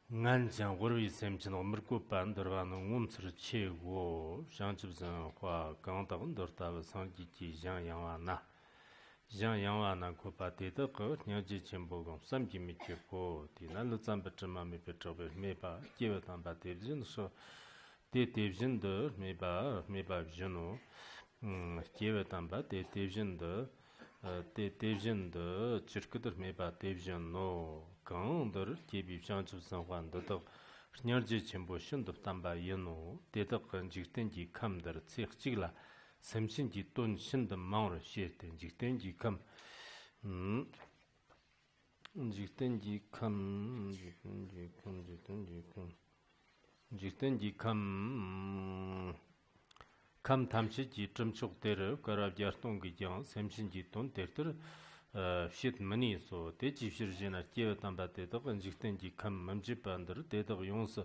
Nganjang Wurvi Semchin Omerku Pandarvan Umsur Chego, Shanchibsan Hua Gangdavan Dortava Sanji Jiang Yangwana. Jiang Yangwana Kupa Teta Ko, Nyaji Chimbogong, Samji Michiko, Tina Luzamba Chamami Petrobe, Meba, Givatamba Division, so De Division de Meba Vino, Givatamba, De Division de Chirkuder Meba Division no. 강들 기비 상주성환도 신열지 전부 신도 담바 연호 대덕은 직된지 감들 찌익찌라 semsinji ton shinda maura shirten jiktenji kam kam tamshi ji chumchuk ter karab jartung gi jang semsinji ton ter shit mani so te ji shirjena kyewa tamba te to jiktenji kam mamji pandar te to yons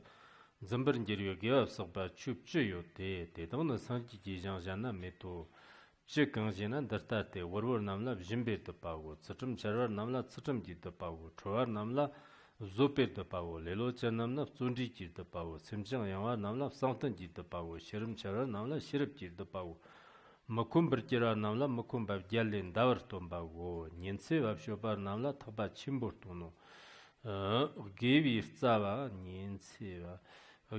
zambar njeriyo gya sakba chup chiyo te to na sanji ji jang jana me to che kang jena darta te warwar namla jimbe to pago tsachum charwar namla tsachum ji to pago chowar namla zope to pago lelo chan namla tsundi ji to pago semchang yangwar namla sangtan ji to pago shirim charwar namla shirib ji to pago makum birjira namla makum bab gyalin davar tombago nyense bab shobar namla thaba chimbur tono gevi irtsava nyense ba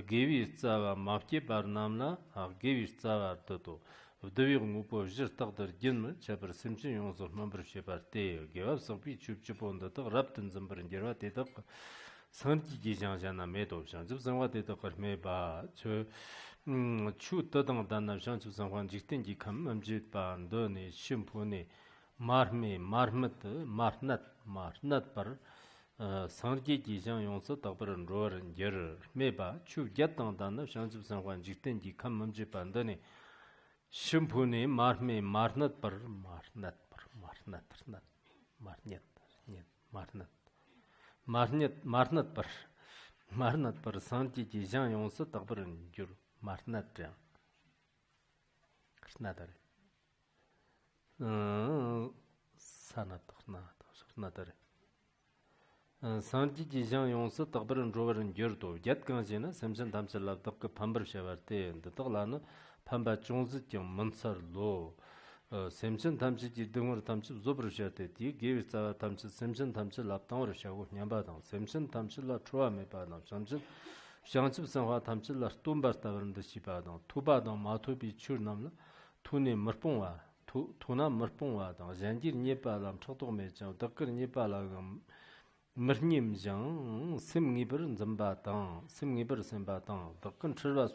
gevi irtsava mafke bar namla gevi irtsava toto vdevi ngupo jir tagdir ginm chabar simchin yongzor mambir shebar te gevab sokpi chup chuponda to raptin zambarin gerwa te to sanji ji jang jana medo shang jib zangwa te to karme ba chu tadang danam shang chu zangwan jikten ji kam amjit ba ndo ne shimpu ne marme marnat par sanji ji jang yongso tagbaran roaran ger me ba chu gyatang danam shang chu zangwan jikten ji kam amjit ba ndo ne shimpu ne marnat par marnat par sanji ji jang yongso tagbaran ger Marnat jang. Krishnadare. Sanatare. Sanji ji jang yongsa tagbaran rogaran gyurdo. Gyat gangjena samsan tamsal labdakka pambar shavarte. Datakla pamba chungzi jang mansar lo. Samsan tamsi ji dungur tamsi zobra shavate. Di gevi tsawa tamsi samsan tamsi labdangwara shavu nyambadang. Samsan tamsi la chua me padang. Samsan Shangchib sanwa tamchil la stumbar tabaranda shibadang, tubadang matubi chur namla, tuni marpungwa, tuna marpungwa dang, zhanjir nyepa lam chaktok me jang, dakar nyepa lam marnyim jang, sim ngibar zamba dang, dakkan chirwa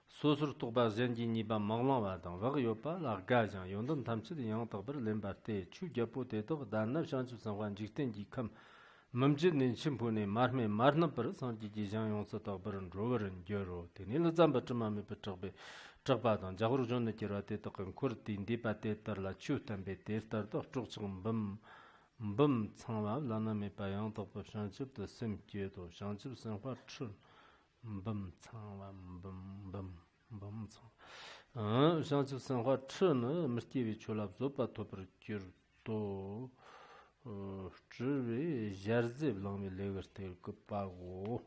susur tukba zhanjir nipa maglangwa dang, wag yopa la ga jang, yondan tamchil yang takbar lembar te, chu gyapu te tok, danab shangchib sanwa jikten ji kam, Mamjid nin shimpune marme marna par sanji ji jang yongsa tagbaran rogaran gyoro teni lazamba chamame pa chagba dang jagru jonna kira te takan kurti ndipa te tarla chu tambe te tar tak chukchak mbam tsangwa lana me pa yang takpa shanchib ta sim kye to shanchib sanwa chun mbam tsangwa mbam tsangwa shanchib sanwa chun mirtivi chulab zopa topar kyr to zhiwi zharzi blangmi legar tel kupago.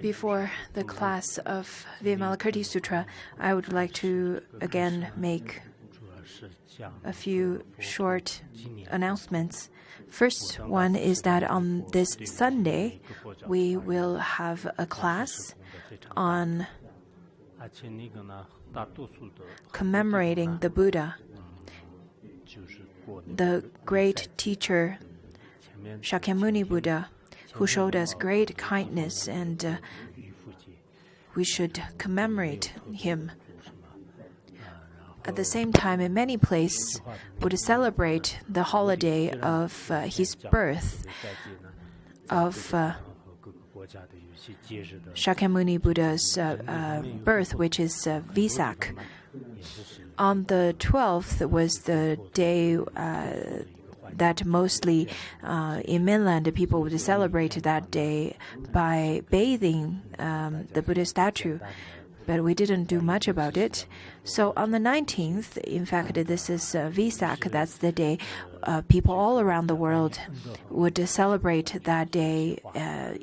Before the class of Vimalakirti Sutra, I would like to again make a few short announcements. First one is that on this Sunday, we will have a class on commemorating the Buddha, the great teacher Shakyamuni Buddha, who showed us great kindness, and we should commemorate him. At the same time, in many places, would celebrate the holiday of his birth, of Shakyamuni Buddha's birth, which is Vesak. On the 12th was the day that mostly in mainland people would celebrate that day by bathing the Buddha statue. But we didn't do much about it. So on the 19th, in fact, this is Vesak, that's the day people all around the world would celebrate that day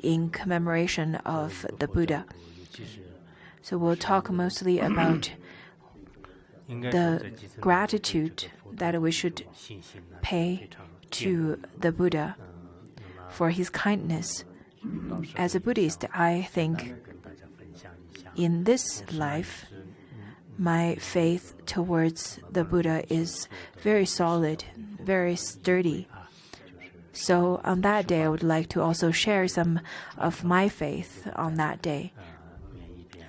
in commemoration of the Buddha. So we'll talk mostly about the gratitude that we should pay to the Buddha for his kindness. As a Buddhist, I think in this life, my faith towards the Buddha is very solid, very sturdy. So on that day, I would like to also share some of my faith on that day.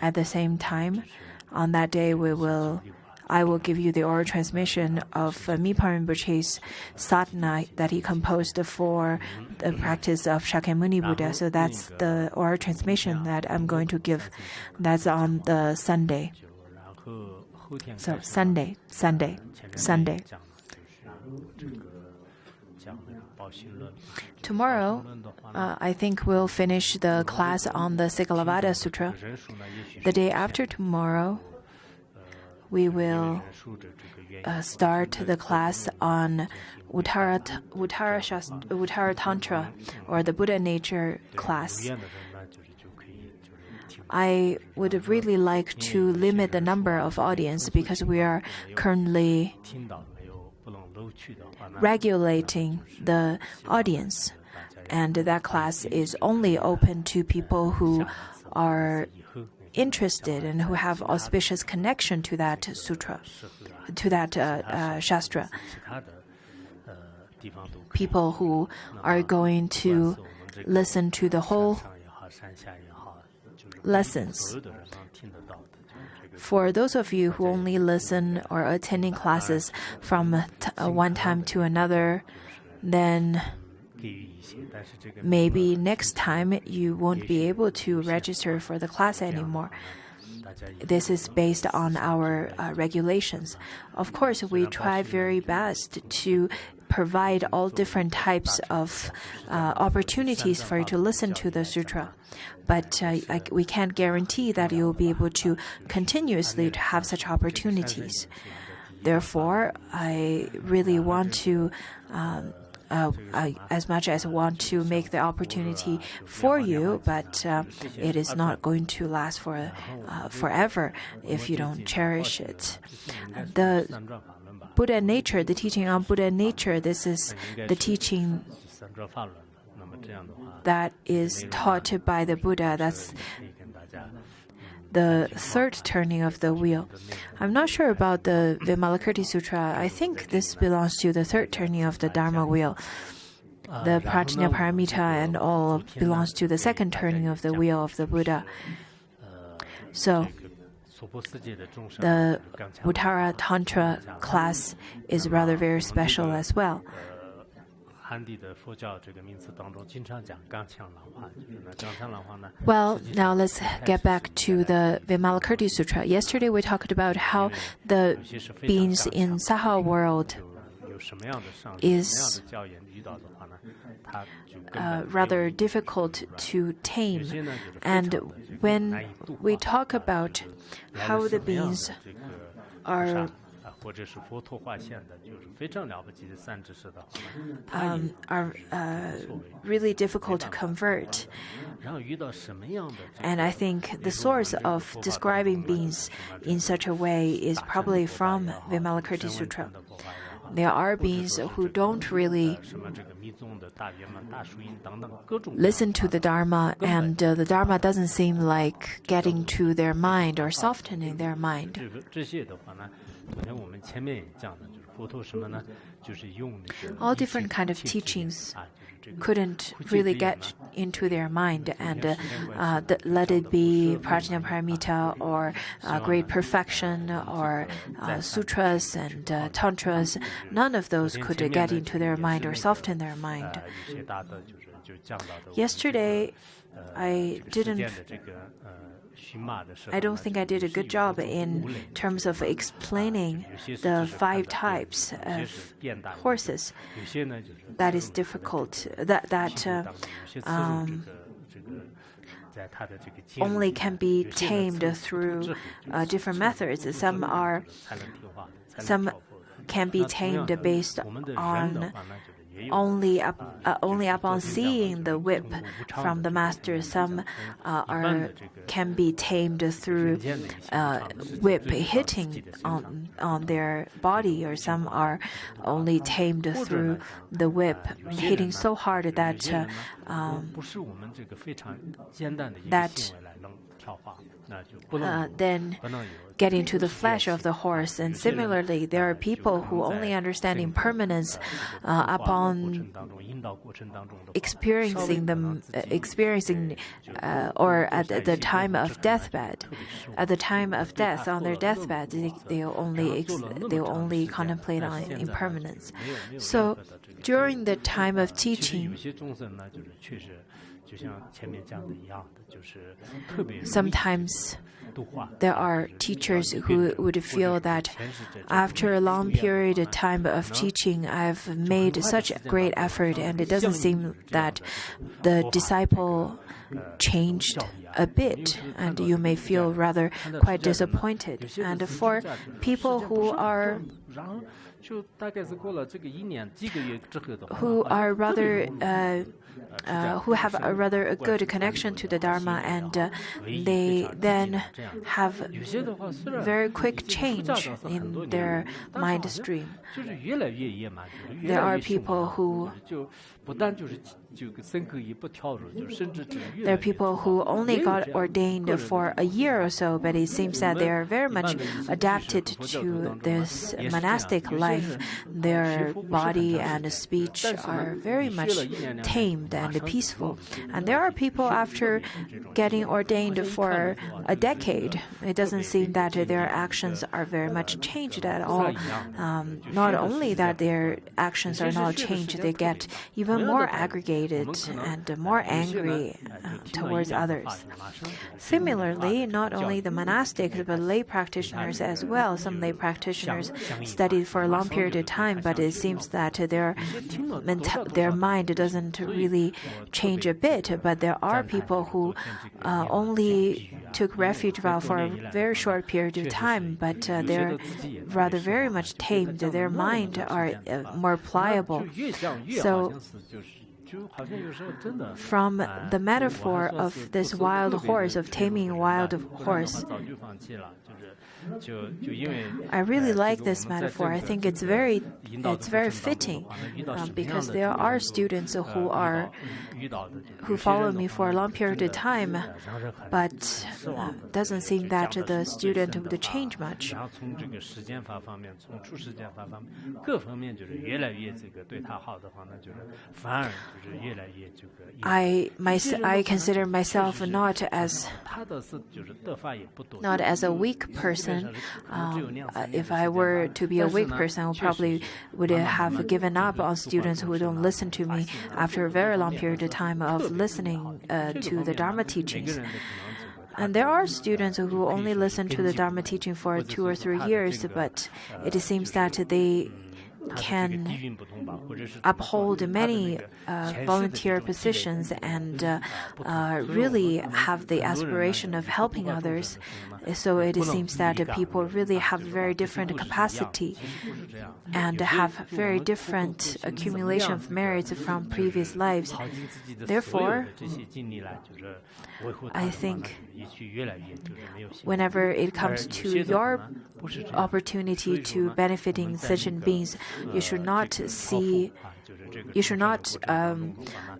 At the same time, on that day, I will give you the oral transmission of Mipham Rinpoche's sadhana that he composed for the practice of Shakyamuni Buddha. So that's the oral transmission that I'm going to give. That's on the Sunday. So Sunday. Tomorrow, I think we'll finish the class on the Sigalovada Sutra. The day after tomorrow, we will start the class on Uttara Tantra, or the Buddha nature class. I would really like to limit the number of audience because we are currently regulating the audience, and that class is only open to people who are interested and who have auspicious connection to that sutra, to that shastra. People who are going to listen to the whole lessons. For those of you who only listen or attending classes from one time to another, then maybe next time you won't be able to register for the class anymore. This is based on our regulations. Of course, we try very best to provide all different types of opportunities for you to listen to the sutra. But we can't guarantee that you'll be able to continuously have such opportunities. Therefore, I really want to as much as I want to make the opportunity for you, but it is not going to last for forever if you don't cherish it. The Buddha nature, the teaching on Buddha nature, this is the teaching that is taught by the Buddha. That's the third turning of the wheel. I'm not sure about the Vimalakirti Sutra. I think this belongs to the third turning of the Dharma wheel. The Prajna Paramita and all belongs to the second turning of the wheel of the Buddha. So the Uttara Tantra class is rather very special as well. Well, now let's get back to the Vimalakirti Sutra. Yesterday we talked about how the beings in Saha world is rather difficult to tame. And when we talk about how the beings are really difficult to convert. And I think the source of describing beings in such a way is probably from Vimalakirti Sutra. There are beings who don't really listen to the Dharma, and the Dharma doesn't seem like getting to their mind or softening their mind. All different kind of teachings couldn't really get into their mind, and let it be prajna paramita or great perfection or sutras and tantras, none of those could get into their mind or soften their mind. Yesterday, I don't think I did a good job in terms of explaining the 5 types of horses. That is difficult. That only can be tamed through different methods. Some can be tamed based on only upon seeing the whip from the master. Some can be tamed through whip hitting on their body, or some are only tamed through the whip hitting so hard that then get into the flesh of the horse. And similarly, there are people who only understand impermanence upon experiencing or at the time of deathbed. At the time of death, on their deathbed, they only contemplate on impermanence. So during the time of teaching, sometimes there are teachers who would feel that after a long period of time of teaching, I've made such great effort, and it doesn't seem that the disciple changed a bit, and you may feel rather quite disappointed. And for people who are who have a rather good connection to the Dharma, and they then have very quick change in their mind stream. There are people who only got ordained for a year or so, but it seems that they are very much adapted to this monastic life. Their body and speech are very much tamed and peaceful. And there are people after getting ordained for a decade, it doesn't seem that their actions are very much changed at all. Not only that their actions are not changed, they get even more aggregated and more angry towards others. Similarly, not only the monastics, but lay practitioners as well. Some lay practitioners studied for a long period of time, but it seems that their mind doesn't really change a bit. But there are people who only took refuge vow for a very short period of time, but they're rather very much tamed. Their mind are more pliable. So from the metaphor of this wild horse, of taming a wild horse, I really like this metaphor. I think it's very fitting, because there are students who follow me for a long period of time, but doesn't seem that the student would change much. I consider myself not as a weak person. If I were to be a weak person, I probably would have given up on students who don't listen to me after a very long period of time of listening to the Dharma teachings. And there are students who only listen to the Dharma teaching for 2 or 3 years, but it seems that they can uphold many volunteer positions and really have the aspiration of helping others. So it seems that people really have very different capacity and have very different accumulation of merits from previous lives. Therefore, I think whenever it comes to your opportunity to benefiting sentient beings, you should not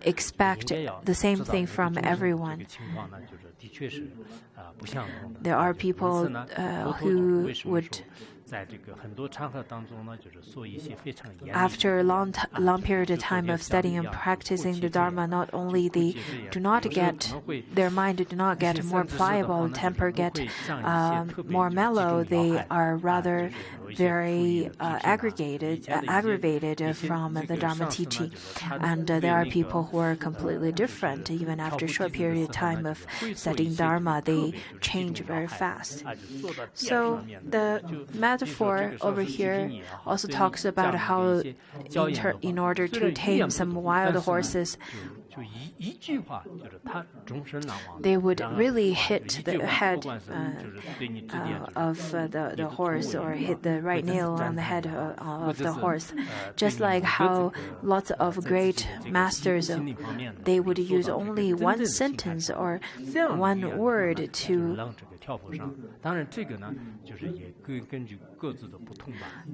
expect the same thing from everyone. There are people who would, after a long period of time of studying and practicing the Dharma, not only they do not get, their mind do not get more pliable, temper get more mellow, they are rather very aggravated from the Dharma teaching. And there are people who are completely different. Even after a short period of time of studying Dharma, they change very fast. So the metaphor over here also talks about how in order to tame some wild horses, they would really hit the head of the horse, or hit the right nail on the head of the horse. Just like how lots of great masters, they would use only one sentence or one word to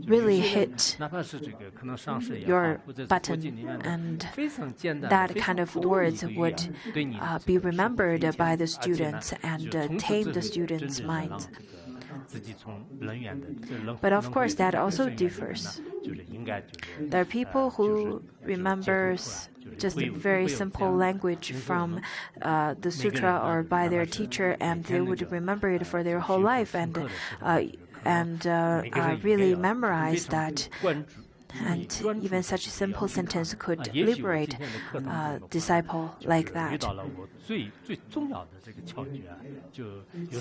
really hit your button, and that kind of words would be remembered by the students and tame the students' minds. But of course, that also differs. There are people who remember just a very simple language from the sutra or by their teacher, and they would remember it for their whole life and really memorize that. And even such a simple sentence could liberate a disciple like that.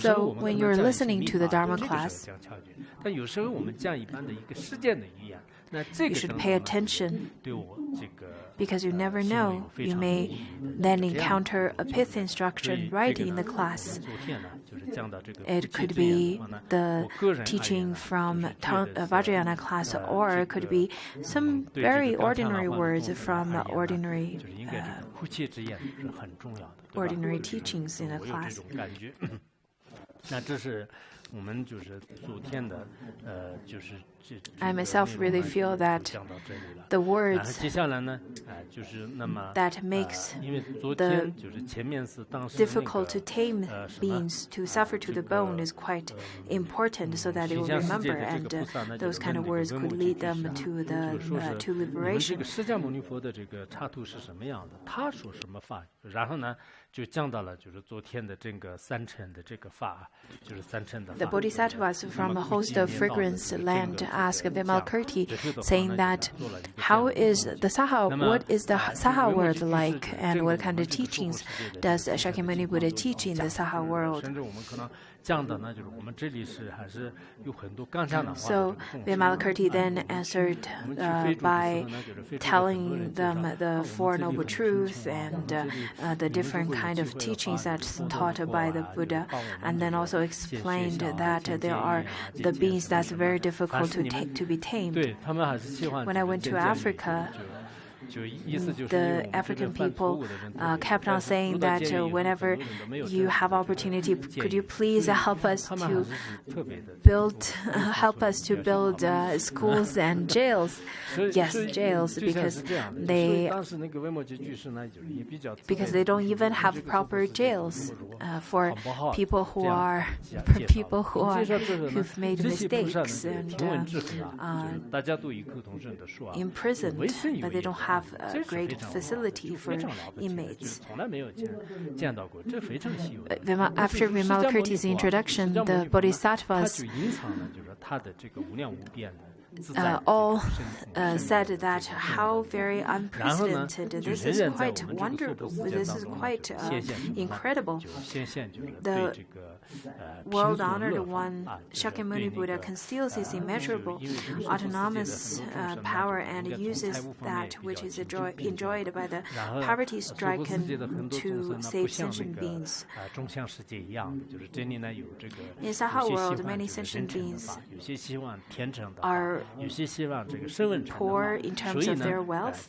So when you're listening to the Dharma class, you should pay attention, because you never know. You may then encounter a pith instruction right in the class. It could be the teaching from Vajrayana class, or it could be some very ordinary words from ordinary teachings in a class. I myself really feel that the words that makes the difficult-to-tame beings to suffer to the bone is quite important, so that they will remember, and those kind of words could lead them to liberation. The Bodhisattvas from a host of fragrance land asked Vimalakirti, saying that, how is the Saha, what is the Saha world like, and what kind of teachings does Shakyamuni Buddha teach in the Saha world? So Vimalakirti then answered by telling them the Four Noble Truths and the different kind of teachings that's taught by the Buddha, and then also explained that there are the beings that's very difficult to be tamed. When I went to Africa, the African people kept on saying that whenever you have opportunity, could you please help us to build schools and jails? Yes, jails, because they don't even have proper jails for people who've made mistakes and imprisoned, but they don't have a great facility for inmates. After Vimalakirti's introduction, the Bodhisattvas all said that how very unprecedented, this is quite wonderful, this is quite incredible. The world-honored one, Shakyamuni Buddha, conceals his immeasurable autonomous power and uses that which is enjoyed by the poverty-stricken to save sentient beings. In Saha world, many sentient beings are poor in terms of their wealth,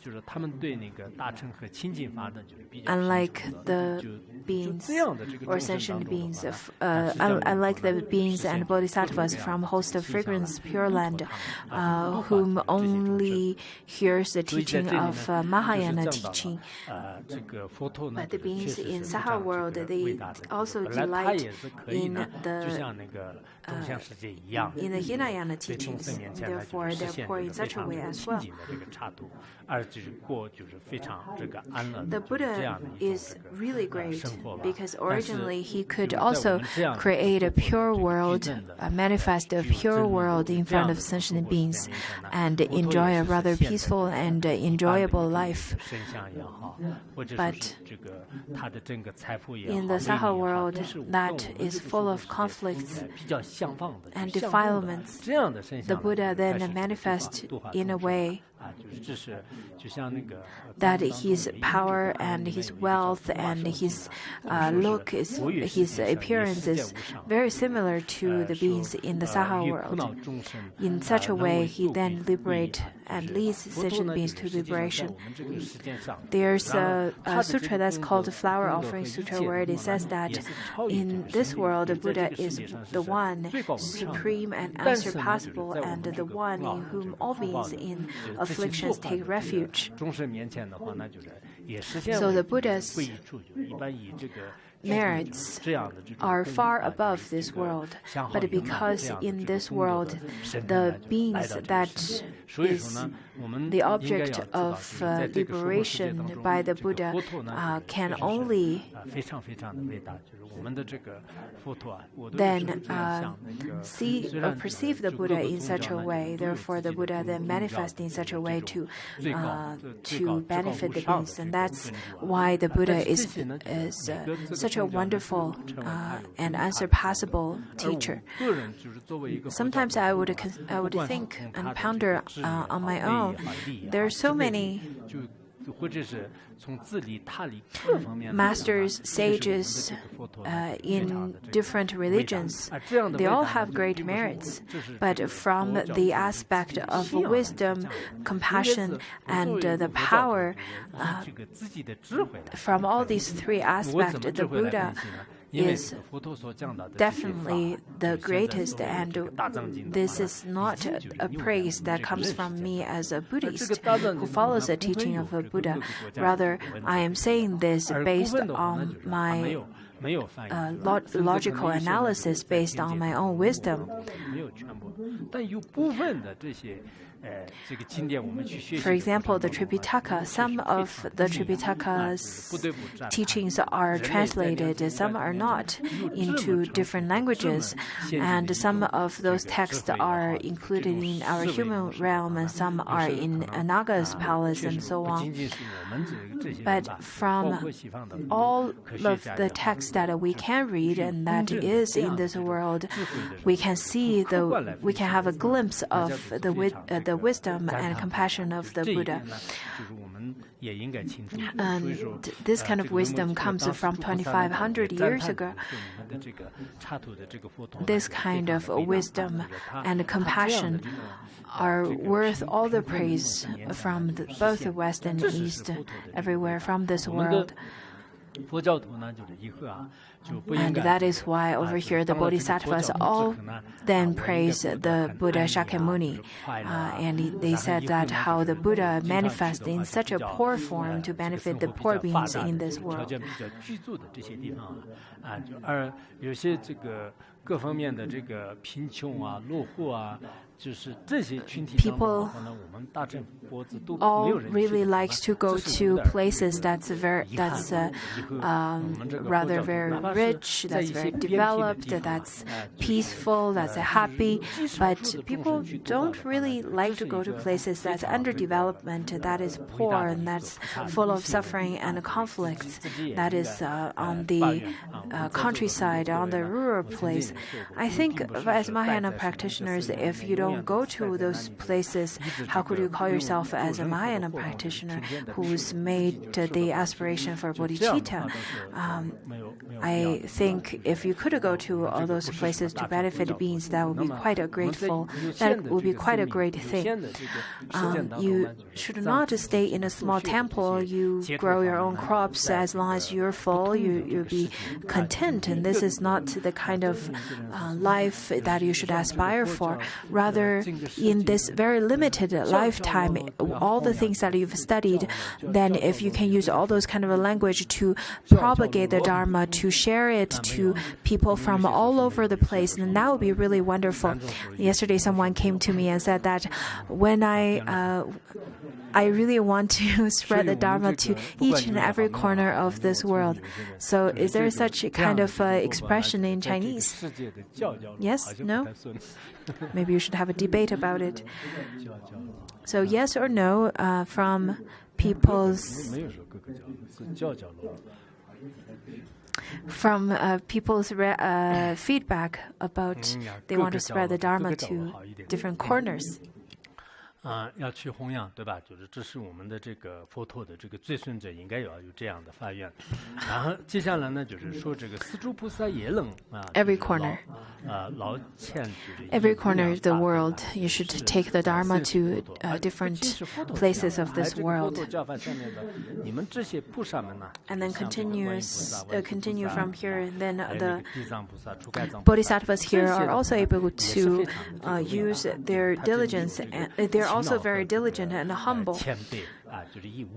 unlike the beings or sentient beings unlike the beings and bodhisattvas from host of fragrance pure land, whom only hears the teaching of Mahayana teaching. But the beings in Saha world, they also delight in the Hinayana teachings. Therefore, they're poor in such a way as well. The Buddha is really great because originally he could also create a pure world, manifest a pure world in front of sentient beings and enjoy a rather peaceful and enjoyable life. But in the Saha world that is full of conflicts and defilements, the Buddha then manifests in a way that his power and his wealth and his his appearance is very similar to the beings in the Saha world. In such a way, he then liberates and leads sentient beings to liberation. There's a sutra that's called the Flower Offering Sutra, where it says that in this world, the Buddha is the one supreme and unsurpassable, and the one in whom all beings in afflictions take refuge. So the Buddha's merits are far above this world, but because in this world the beings that is the object of liberation by the Buddha can only then perceive the Buddha in such a way. Therefore, the Buddha then manifests in such a way to benefit the beings, and that's why the Buddha is such a wonderful and unsurpassable teacher. Sometimes I would think and ponder on my own. There are so many masters, sages in different religions. They all have great merits, but from the aspect of wisdom, compassion, and the power, from all these three aspects, the Buddha is definitely the greatest, and this is not a praise that comes from me as a Buddhist who follows the teaching of a Buddha. Rather, I am saying this based on my logical analysis, based on my own wisdom. For example, the Tripitaka, some of the Tripitaka's teachings are translated, some are not, into different languages, and some of those texts are included in our human realm, and some are in Anaga's palace, and so on. But from all of the texts that we can read and that is in this world, we can see we can have a glimpse of the wisdom and compassion of the Buddha. And this kind of wisdom comes from 2,500 years ago. This kind of wisdom and compassion are worth all the praise from both the West and East, everywhere from this world. And that is why over here the Bodhisattvas all then praise the Buddha Shakyamuni. And they said that how the Buddha manifests in such a poor form to benefit the poor beings in this world. 各方面的这个贫穷啊、落后啊。就是这些群体当中的话呢，我们大乘佛子都没有人 really likes to go to places that's rather very rich, that's very developed, that's peaceful, that's happy. But people don't really like to go to places that's underdevelopment, that is poor, and that's full of suffering and conflicts. That is on the countryside, on the rural place. I think as Mahayana practitioners, if you don't go to those places, how could you call yourself as a Mahayana practitioner who's made the aspiration for bodhicitta? I think if you could go to all those places to benefit beings, that would be quite a great thing. You should not stay in a small temple. You grow your own crops. As long as you're full, you'll be content. And this is not the kind of life that you should aspire for. Rather, in this very limited lifetime, all the things that you've studied, then if you can use all those kind of language to propagate the Dharma, to share it to people from all over the place, then that would be really wonderful. Yesterday, someone came to me and said that when I really want to spread the Dharma to each and every corner of this world. So is there such a kind of expression in Chinese? Yes? No? Maybe you should have a debate about it. So yes or no from people's feedback about they want to spread the Dharma to different corners. 要去弘扬，对吧？就是这是我们的这个佛陀的这个最顺者应该有这样的发愿。然后接下来呢，就是说这个四诸菩萨也能Every corner. Every corner of the world, you should take the Dharma to different places of this world. And then continue from here. Then the Bodhisattvas here are also able to use their diligence. And they're also very diligent and humble.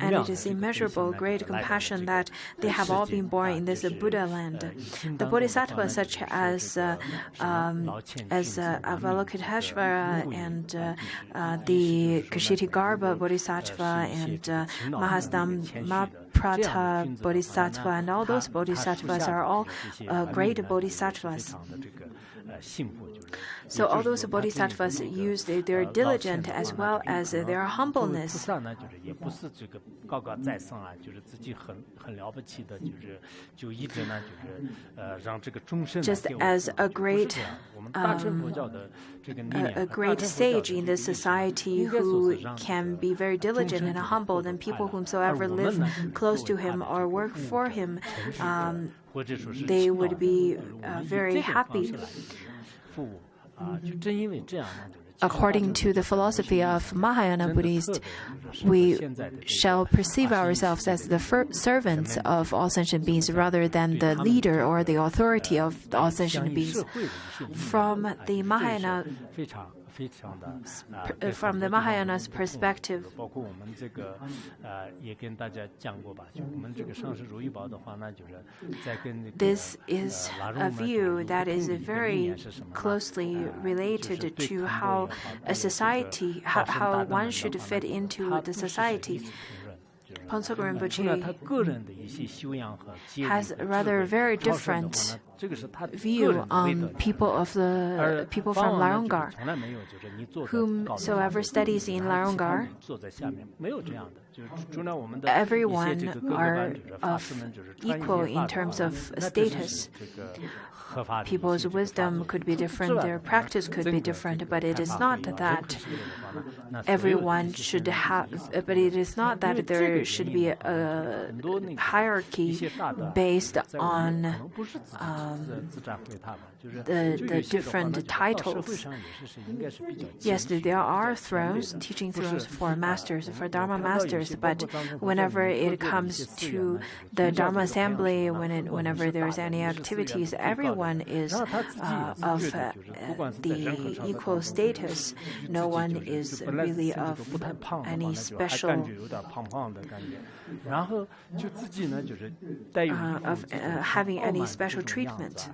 And it is immeasurable great compassion that they have all been born in this Buddha land. The Bodhisattvas such as Avalokiteshvara and the Kshitigarbha Bodhisattva and Mahasammaprata Bodhisattva and all those Bodhisattvas are all great Bodhisattvas. So all those bodhisattvas use their diligence as well as their humbleness. Just as a great sage in this society who can be very diligent and humble, then people whomsoever live close to him or work for him, they would be very happy. According to the philosophy of Mahayana Buddhists, we shall perceive ourselves as the servants of all sentient beings rather than the leader or the authority of all sentient beings. From the Mahayana's perspective, this is a view that is very closely related to how a society, how one should fit into the society. Ponsok Rinpoche has a rather very different view on people from Larungar. Whomsoever studies in Larungar, everyone are equal in terms of status. People's wisdom could be different, their practice could be different, but it is not that everyone should have, but it is not that there should be a hierarchy based on the different titles. Yes, there are thrones, teaching thrones for masters, for Dharma masters, but whenever it comes to the Dharma assembly, whenever there's any activities, everyone is of the equal status. No one is really of any special having any special treatment. treatment.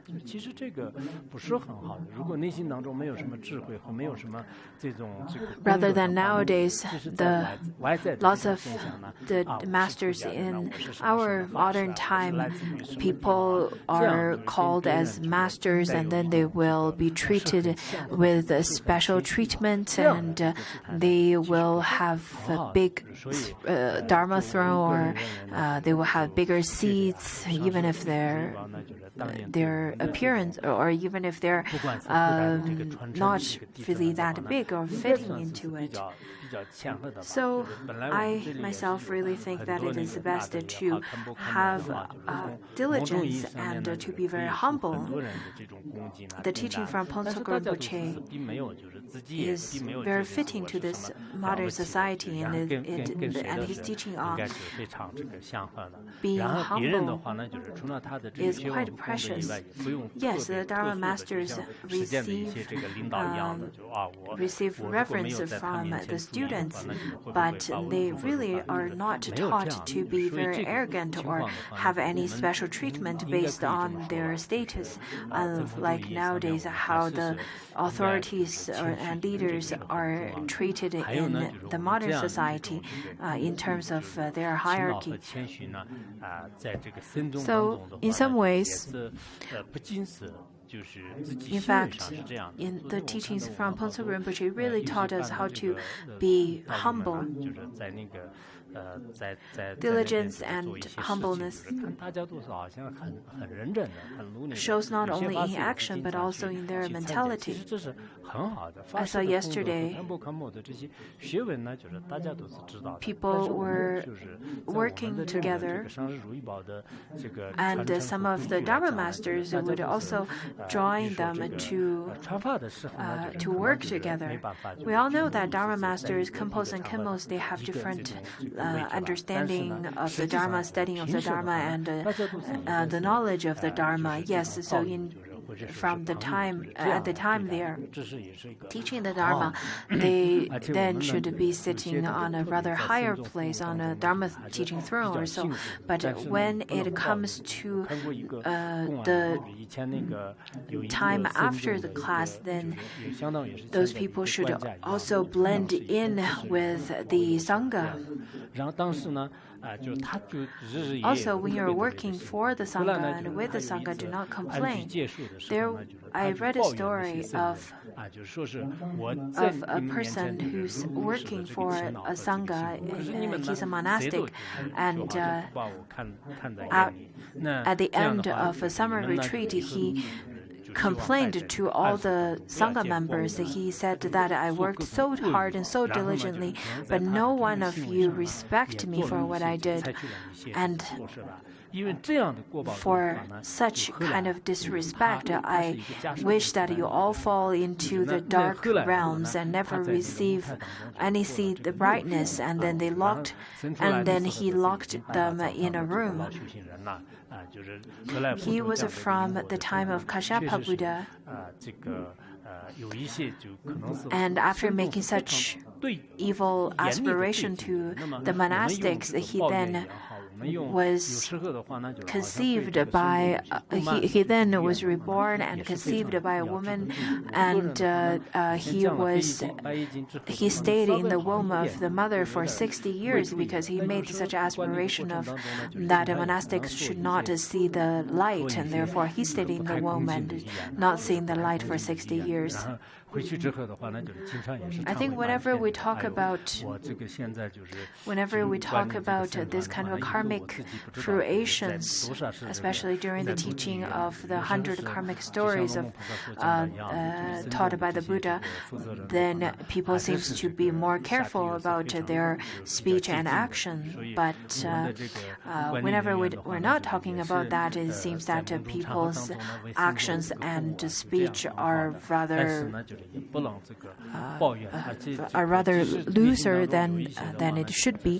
Rather than nowadays, lots of the masters in our modern time, people are called as masters, and then they will be treated with a special treatment, and they will have a big Dharma throne, or they will have bigger seats, even if their appearance, or even if they're not really that big or fitting into it. So I myself really think that it is best to have diligence and to be very humble. The teaching from Khenpo Sodargye is very fitting to this modern society, and his teaching on being humble is quite precious. Yes, the Dharma masters receive reverence from the students, but they really are not taught to be very arrogant or have any special treatment based on their status, like nowadays how the authorities and leaders are treated in the modern society in terms of their hierarchy. So, in some ways, in fact, in the teachings from Khenpo Rinpoche really taught us how to be humble. Diligence and humbleness shows not only in action but also in their mentality. I saw yesterday people were working together, and some of the Dharma masters would also join them to work together. We all know that Dharma masters, Khenpos and Khenmos, they have different understanding of the Dharma, studying of the Dharma, and the knowledge of the Dharma. Yes, so at the time they are teaching the Dharma, they then should be sitting on a rather higher place, on a Dharma teaching throne or so. But when it comes to the time after the class, then those people should also blend in with the Sangha. Also, when you're working for the Sangha and with the Sangha, do not complain. I read a story of a person who's working for a Sangha. He's a monastic, and at the end of a summer retreat, he complained to all the Sangha members. He said that I worked so hard and so diligently, but no one of you respect me for what I did. And for such kind of disrespect, I wish that you all fall into the dark realms and never receive any see the brightness. And then he locked them in a room. He was from the time of Kashyapa Buddha, and after making such evil aspiration to the monastics, he then was conceived by he then was reborn and conceived by a woman, and he stayed in the womb of the mother for 60 years because he made such aspiration of that monastics should not see the light, and therefore he stayed in the womb and not seeing the light for 60 years. I think whenever we talk about this kind of karmic fruitions, especially during the teaching of the 100 karmic stories taught by the Buddha, then people seem to be more careful about their speech and action. But whenever we're not talking about that, it seems that people's actions and speech are rather looser than it should be.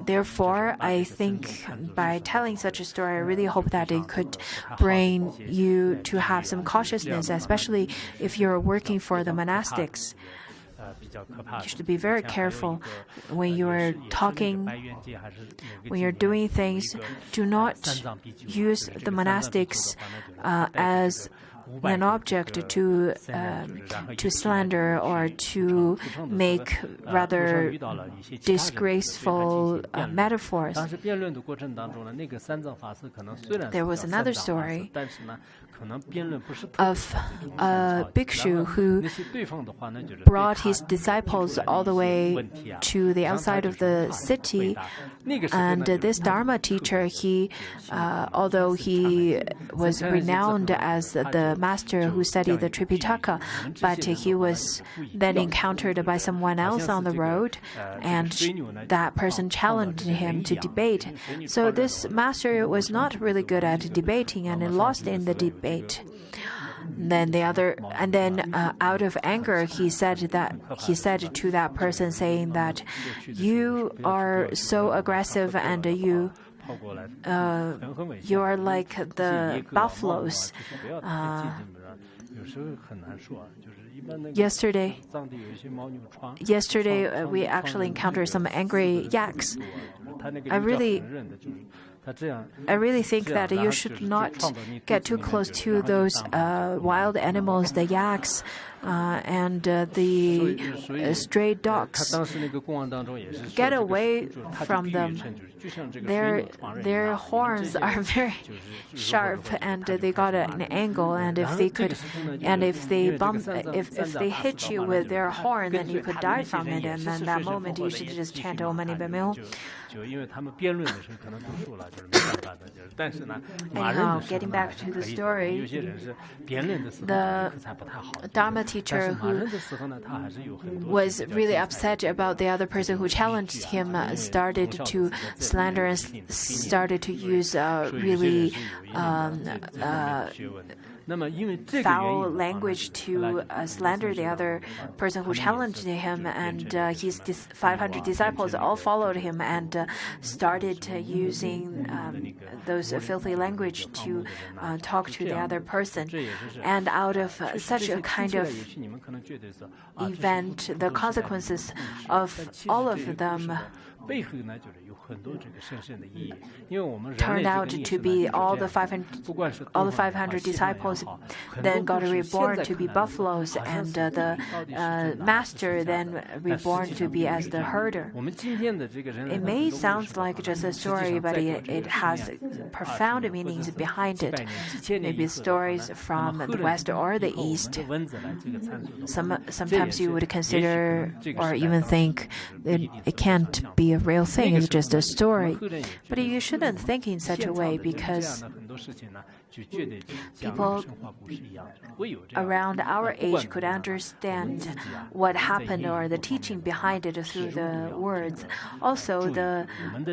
Therefore, I think by telling such a story, I really hope that it could bring you to have some cautiousness, especially if you're working for the monastics. You should be very careful when you're talking, when you're doing things. Do not use the monastics as an object to slander or to make rather disgraceful metaphors. There was another story of a bhikshu who brought his disciples all the way to the outside of the city, and this Dharma teacher, although he was renowned as the master who studied the Tripitaka, but he was then encountered by someone else on the road, and that person challenged him to debate. So this master was not really good at debating, and he lost in the debate. Then out of anger, he said to that person, saying that you are so aggressive and you are like the buffaloes. Yesterday, we actually encountered some angry yaks. I really think that you should not get too close to those wild animals, the yaks, and the stray dogs. Get away from them. Their horns are very sharp, and they got an angle. And if they hit you with their horn, then you could die from it. And then that moment, you should just chant Om Mani Padme Hum. Anyhow, getting back to the story, the Dharma teacher who was really upset about the other person who challenged him started to slander and started to use really foul language to slander the other person who challenged him, and his 500 disciples all followed him and started using those filthy language to talk to the other person. And out of such a kind of event, the consequences of all of them turned out to be all the 500 disciples then got reborn to be buffaloes, and the master then reborn to be as the herder. It may sound like just a story, but it has profound meanings behind it. Maybe stories from the West or the East. Sometimes you would consider or even think that it can't be a real thing, it's just a story. But you shouldn't think in such a way, because people around our age could understand what happened or the teaching behind it through the words. Also,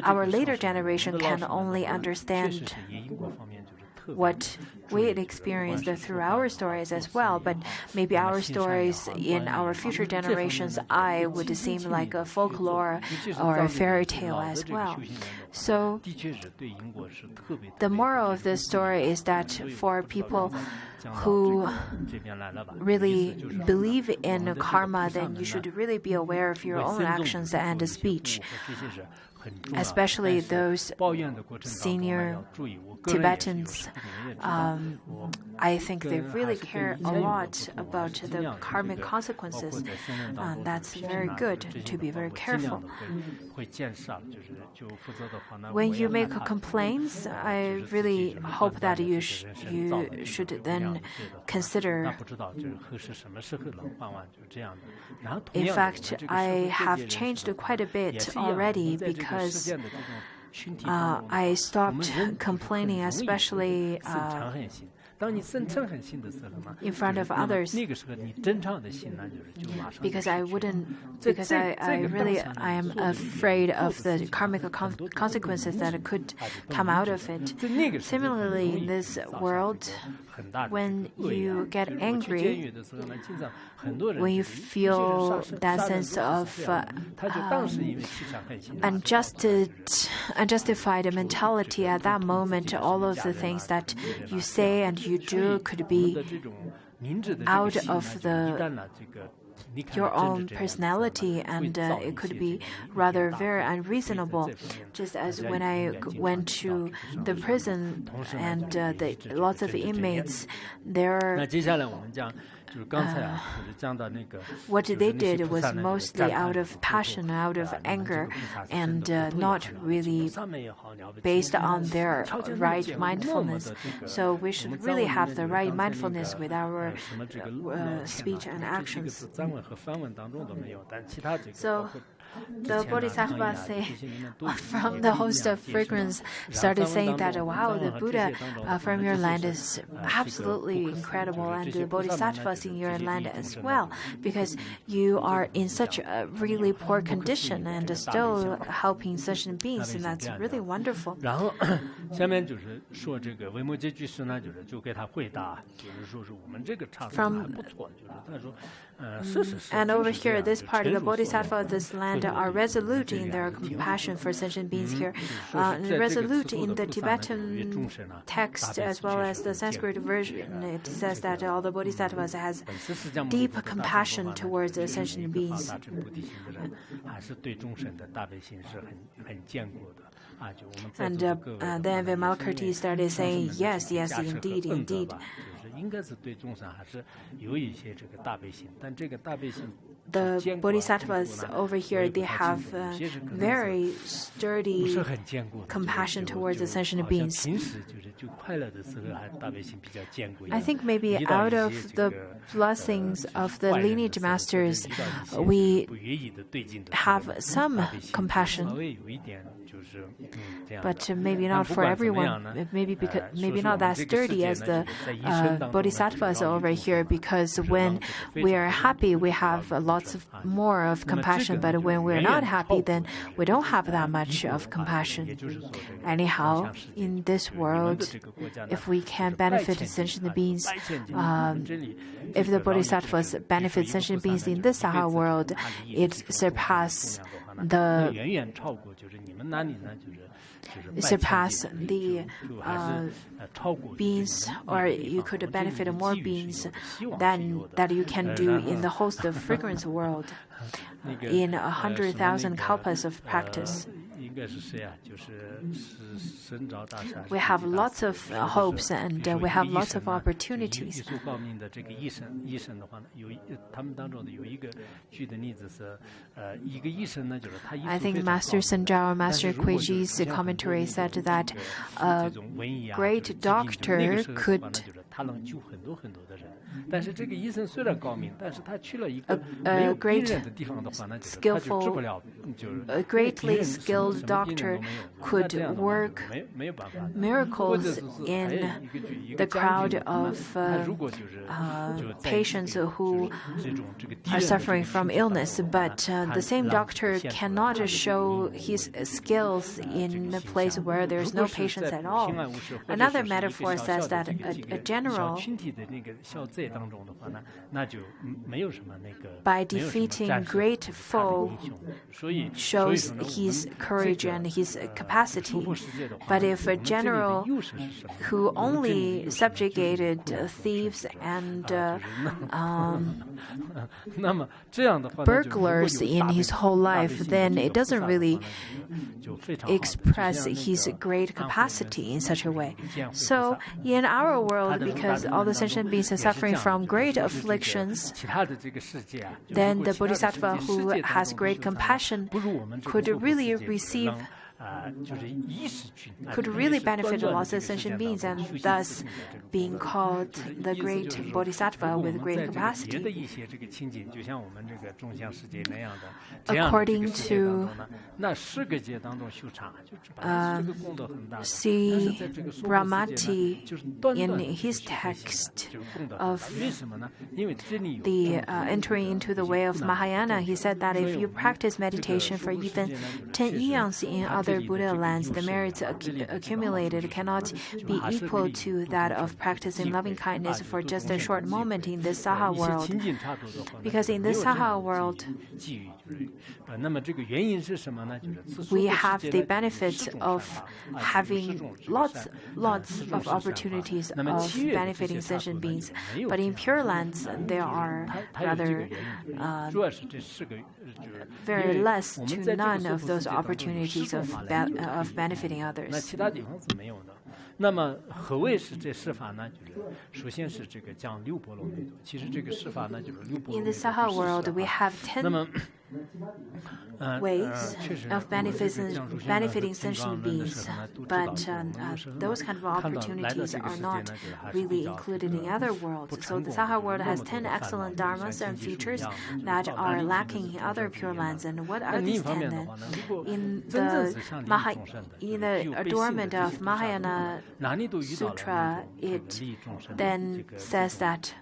our later generation can only understand what we experienced through our stories as well, but maybe our stories in our future generations' eye would seem like a folklore or a fairy tale as well. So the moral of this story is that for people who really believe in karma, then you should really be aware of your own actions and speech. Especially those senior Tibetans, I think they really care a lot about the karmic consequences. That's very good to be very careful. When you make complaints, I really hope that you should then consider. In fact, I have changed quite a bit already, because I stopped complaining, especially in front of others, because I am afraid of the karmic consequences that could come out of it. Similarly, in this world, when you get angry, when you feel that sense of unjustified mentality at that moment, all of the things that you say and you do could be out of the your own personality, and it could be rather very unreasonable. Just as when I went to the prison and lots of inmates, what they did was mostly out of passion, out of anger, and not really based on their right mindfulness. So we should really have the right mindfulness with our speech and actions. So the Bodhisattva from the host of fragrance started saying that, wow, the Buddha from your land is absolutely incredible, and the Bodhisattvas in your land as well, because you are in such a really poor condition and still helping sentient beings, and that's really wonderful. And over here, this part of the Bodhisattva of this land are resolute in their compassion for sentient beings here, resolute in the Tibetan text as well as the Sanskrit version. It says that all the Bodhisattvas has deep compassion towards the sentient beings. And then Vimalakirti started saying, yes, yes, indeed, indeed. The Bodhisattvas over here, they have very sturdy compassion towards the sentient beings. I think maybe out of the blessings of the lineage masters, we have some compassion. But maybe not for everyone. Maybe not that sturdy as the Bodhisattvas over here, because when we are happy, we have lots of more of compassion. But when we're not happy, then we don't have that much of compassion. Anyhow, in this world, if we can benefit sentient beings, if the Bodhisattvas benefit sentient beings in this Saha world, it surpasses the beings, or you could benefit more beings than that you can do in the host of fragrance world in 100,000 kalpas of practice. We have lots of hopes and we have lots of opportunities. I think Master Senjao or Master Kuiji's commentary said that a great doctor could a greatly skilled doctor could work miracles in the crowd of patients who are suffering from illness, but the same doctor cannot show his skills in a place where there's no patients at all. Another metaphor says that a general, by defeating great foe, shows his courage and his capacity. But if a general who only subjugated thieves and burglars in his whole life, then it doesn't really express his great capacity in such a way. So in our world, because all the sentient beings are suffering from great afflictions, then the Bodhisattva who has great compassion could really benefit lots of sentient beings, and thus being called the great Bodhisattva with great capacity. According to C. Ramati, in his text of the entering into the way of Mahayana, he said that if you practice meditation for even 10 eons in other other Buddha lands, the merits accumulated cannot be equal to that of practicing loving kindness for just a short moment in this Saha world. Because in this Saha world, we have the benefits of having lots of opportunities of benefiting sentient beings. But in Pure Lands, there are rather very less to none of those opportunities of benefiting others. 那么何谓是这释法呢？首先是这个讲六波罗蜜多。其实这个释法呢，就是六波罗蜜多。 In the Saha world, we have 10 ways of benefiting sentient beings, but those kind of opportunities are not really included in other worlds. So the Saha world has 10 excellent dharmas and features that are lacking in other Pure Lands. And what are these 10 then? In the adornment of Mahayana Sutra, it then says that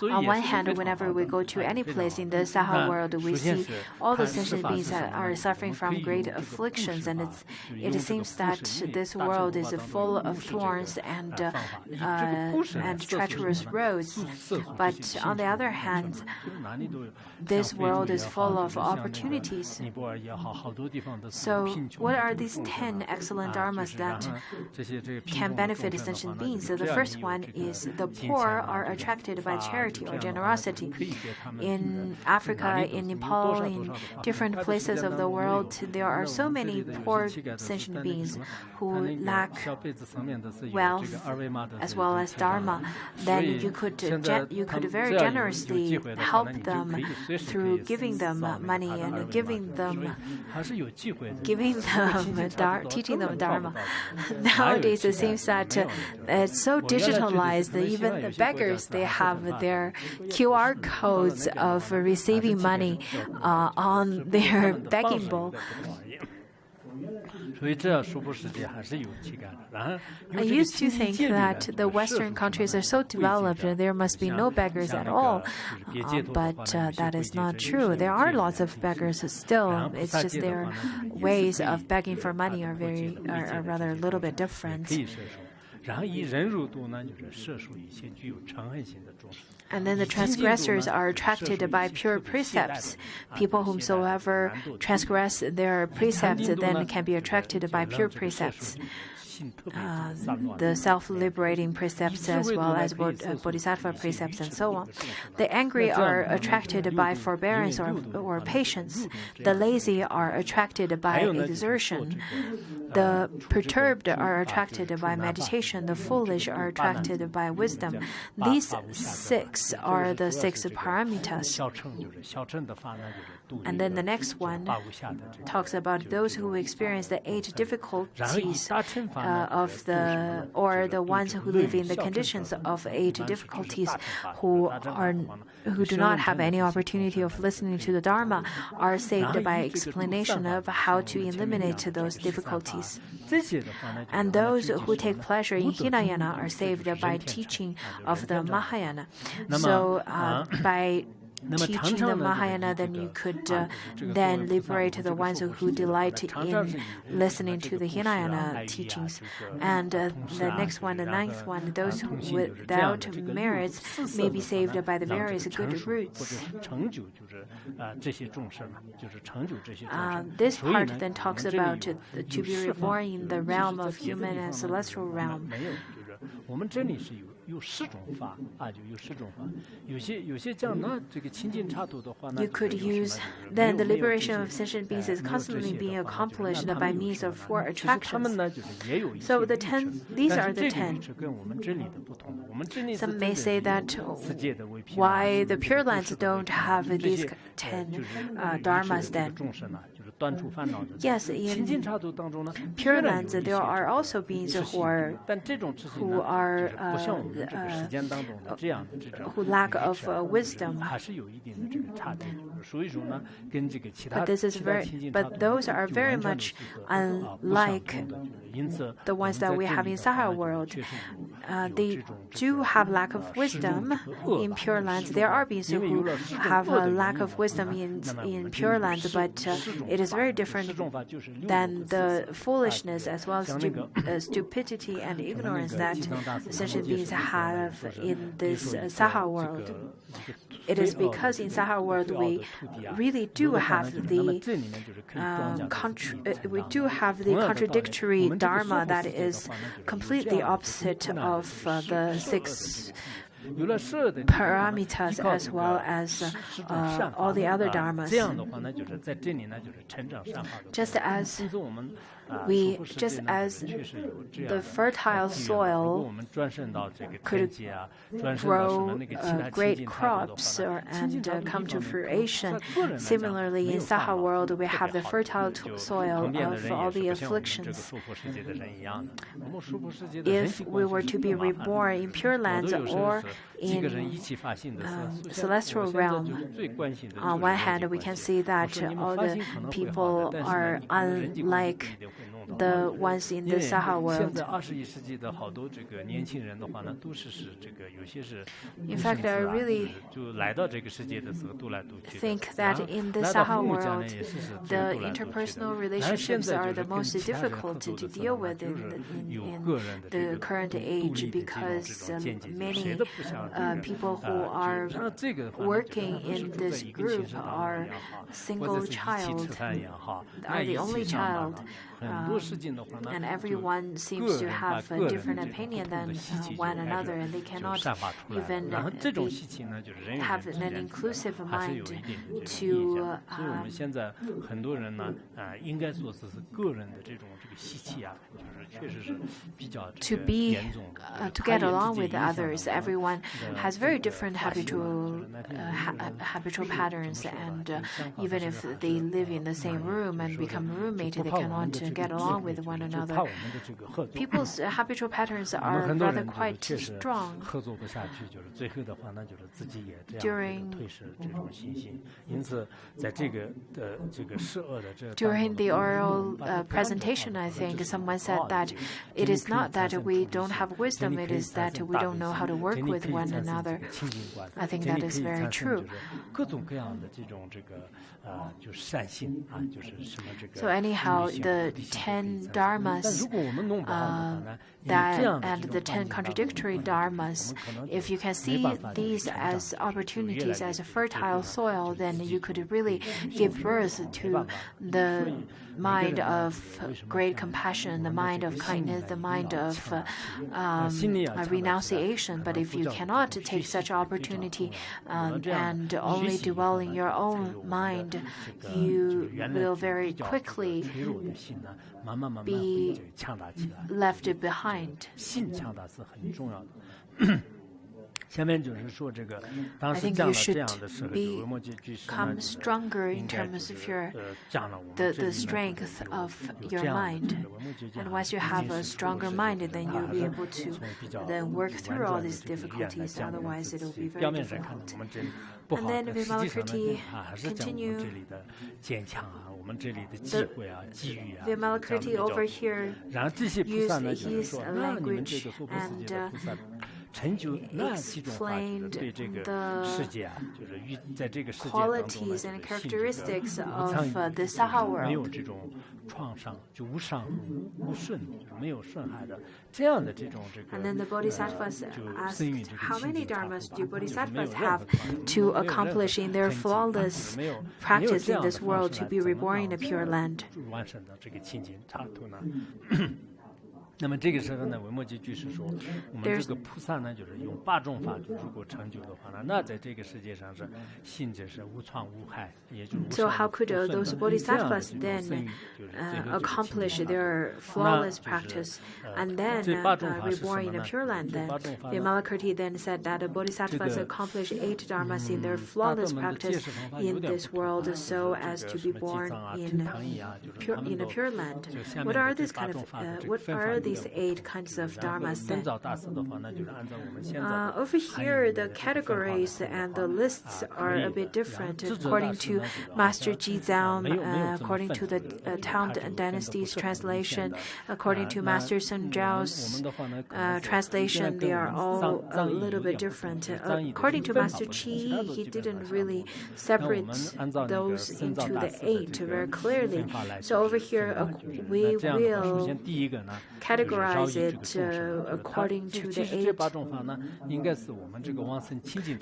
on one hand, whenever we go to any place in the Saha world, we see all the sentient beings that are suffering from great afflictions, and it seems that this world is full of thorns and treacherous roads. But on the other hand, this world is full of opportunities. So what are these 10 excellent dharmas that can benefit sentient beings? So the first one is the poor are attracted by charity or generosity. In Africa, in Nepal, in different places of the world, there are so many poor sentient beings who lack wealth as well as dharma. Then you could very generously help them through giving them money and teaching them dharma. Nowadays, it seems that it's so digitalized that even the beggars, they have their QR codes of receiving money on their begging bowl. I used to think that the Western countries are so developed and there must be no beggars at all, but that is not true. There are lots of beggars still. It's just their ways of begging for money are rather a little bit different. And then the transgressors are attracted by pure precepts. People whomsoever transgress their precepts then can be attracted by pure precepts. The self-liberating precepts as well as bodhisattva precepts and so on. The angry are attracted by forbearance or patience. The lazy are attracted by exertion. The perturbed are attracted by meditation. The foolish are attracted by wisdom. These 6 are the 6 paramitas. And then the next one talks about those who experience the 8 difficulties or the ones who live in the conditions of 8 difficulties, who do not have any opportunity of listening to the Dharma, are saved by explanation of how to eliminate those difficulties. And those who take pleasure in Hinayana are saved by teaching of the Mahayana. So by teaching the Mahayana, then you could then liberate the ones who delight in listening to the Hinayana teachings. And the next one, the 9th one, those who without merits may be saved by the various good roots. This part then talks about to be reborn in the realm of human and celestial realm. You could use, then the liberation of sentient beings is constantly being accomplished by means of 4 attractions. So these are the 10. Some may say that why the Pure Lands don't have these 10 dharmas then. Yes, in Pure Lands there are also beings who lack of wisdom. But those are very much unlike the ones that we have in Saha world. They do have lack of wisdom in Pure Lands. There are beings who have a lack of wisdom in Pure Lands, but it is is very different than the foolishness as well as stupidity and ignorance that sentient beings have in this Saha world. It is because in Saha world we really do have the contradictory Dharma that is completely opposite of the 6 parameters as well as all the other dharmas. Just as the fertile soil could grow great crops and come to fruition, similarly in Saha world we have the fertile soil of all the afflictions. If we were to be reborn in Pure Lands or in celestial realm, on one hand we can see that all the people are unlike the ones in the Saha world. In fact, I really think that in the Saha world, the interpersonal relationships are the most difficult to deal with in the current age, because many people who are working in this group are single child, are the only child. And everyone seems to have a different opinion than one another, and they cannot even have an inclusive mind to get along with others. Everyone has very different habitual patterns, and even if they live in the same room and become roommate, they cannot get along with one another. People's habitual patterns are rather quite strong. During the oral presentation, I think someone said that it is not that we don't have wisdom, it is that we don't know how to work with one another. I think that is very true. So anyhow, the 10 dharmas and the 10 contradictory dharmas, if you can see these as opportunities, as a fertile soil, then you could really give birth to the mind of great compassion, the mind of kindness, the mind of renunciation. But if you cannot take such opportunity and only dwell in your own mind, you will very quickly be left behind. I think you should become stronger in terms of the strength of your mind. And once you have a stronger mind, then you'll be able to then work through all these difficulties. Otherwise, it will be very difficult. And then Vimalakirti continue. Vimalakirti over here used his language and explained the qualities and characteristics of the Saha world. And then the Bodhisattvas asked, how many dharmas do Bodhisattvas have to accomplish in their flawless practice in this world to be reborn in a pure land? 那么这个时候呢，维摩诘居士说，我们这个菩萨呢，就是用8种法，如果成就的话呢，那在这个世界上是信者是无创无害，也就是无。 So how could those bodhisattvas then accomplish their flawless practice and then reborn in a pure land? Then Vimalakirti then said that the bodhisattvas accomplish 8 dharmas in their flawless practice in this world, so as to be born in a pure land. What are these kind of these 8 kinds of dharmas. 更早大师的话呢，就是按照我们现在 Over here, the categories and the lists are a bit different according to Master Jizang, according to the Tang Dynasty's translation, according to Master Sun Zhao's translation. They are all a little bit different. According to Master Qi, he didn't really separate those into the 8 very clearly. So over here, we will categorize it according to the 8